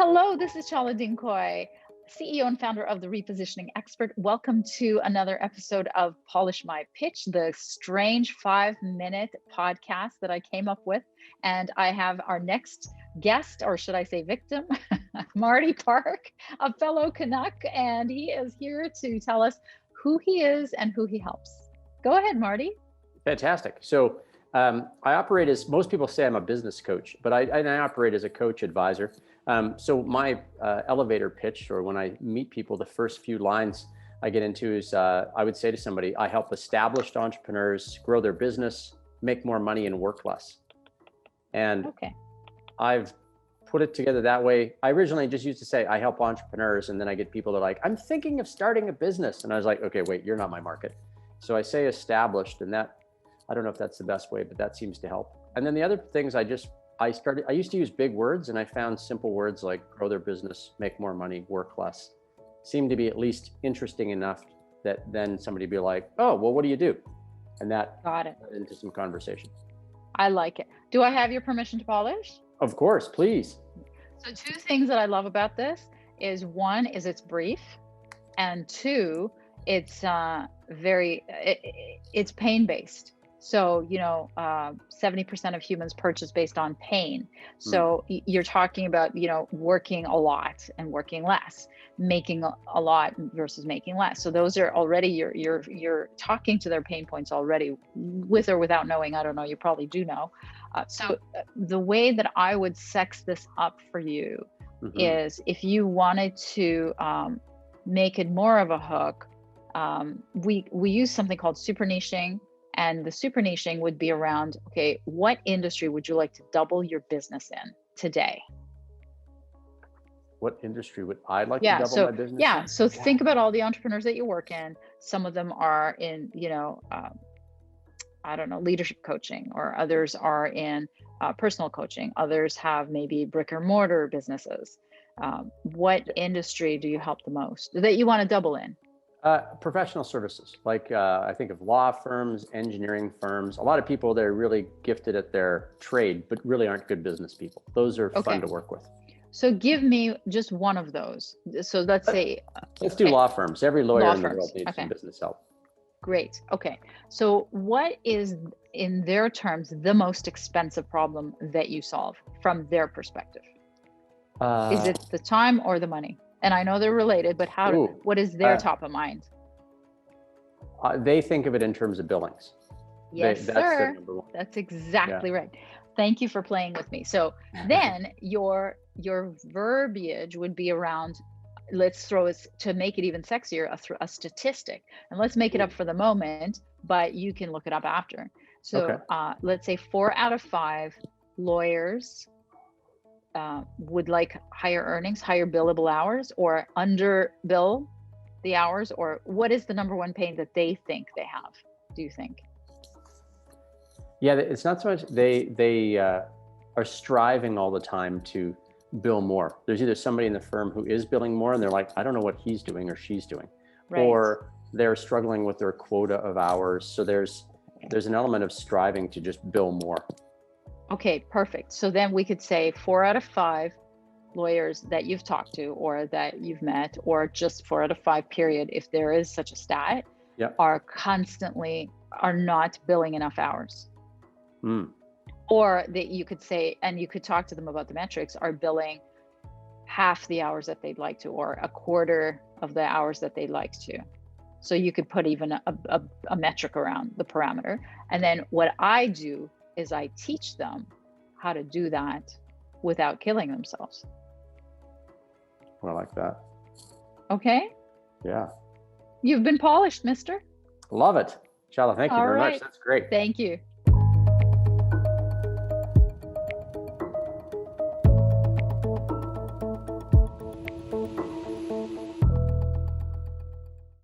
Hello, this is Chala Dincoy, CEO and founder of the Repositioning Expert. Welcome to another episode of Polish My Pitch, the strange 5-minute podcast that I came up with. And I have our next guest, or should I say victim, Marty Park, a fellow Canuck, and he is here to tell us who he is and who he helps. Go ahead, Marty. Fantastic. So I operate as, most people say I'm a business coach, but I operate as a coach advisor. So my elevator pitch, or when I meet people, the first few lines I get into is I would say to somebody, I help established entrepreneurs grow their business, make more money, and work less. And I've put it together that way. I originally just used to say I help entrepreneurs, and then I get people that are like, I'm thinking of starting a business. And I was like, okay, wait, you're not my market. So I say established, and that, I don't know if that's the best way, but that seems to help. And then the other things I used to use big words, and I found simple words like grow their business, make more money, work less, seem to be at least interesting enough that then somebody be like, oh, well, what do you do? And that got it into some conversation. I like it. Do I have your permission to polish? Of course, please. So two things that I love about this is, one is it's brief, and two, it's it's pain-based. So, 70% of humans purchase based on pain. So you're talking about, working a lot and working less, making a lot versus making less. So those are already, you're talking to their pain points already, with or without knowing. I don't know, you probably do know. So the way that I would sex this up for you is, if you wanted to make it more of a hook, we use something called super niching. And the super niching would be around, okay, what industry would you like to double your business in today? What industry would I like to double my business in? So think about all the entrepreneurs that you work in. Some of them are in, I don't know, leadership coaching, or others are in personal coaching. Others have maybe brick or mortar businesses. What industry do you help the most that you want to double in? Professional services, like I think of law firms, engineering firms. A lot of people that are really gifted at their trade, but really aren't good business people. Those are fun to work with. So give me just one of those. So let's say. Let's do law firms. Every lawyer in the world needs some business help. Great. Okay. So what is, in their terms, the most expensive problem that you solve from their perspective? Is it the time or the money? And I know they're related, but what is their top of mind? They think of it in terms of billings. Yes, that's sir. their number one. That's exactly right. Thank you for playing with me. So then your verbiage would be around, let's throw it, to make it even sexier, a statistic. And let's make it up for the moment, but you can look it up after. So let's say 4 out of 5 lawyers would like higher earnings, higher billable hours, or under bill the hours, or what is the number one pain that they think they have, do you think? Yeah, it's not so much they are striving all the time to bill more. There's either somebody in the firm who is billing more and they're like, I don't know what he's doing or she's doing, or they're struggling with their quota of hours. So there's an element of striving to just bill more. Okay, perfect. So then we could say 4 out of 5 lawyers that you've talked to, or that you've met, or just 4 out of 5 period, if there is such a stat, are not billing enough hours. Or that you could say, and you could talk to them about the metrics, are billing half the hours that they'd like to, or a quarter of the hours that they'd like to. So you could put even a metric around the parameter. And then what I do is I teach them how to do that without killing themselves. I like that. Okay. Yeah. You've been polished, mister. Love it. Chala, thank you very much. That's great. Thank you.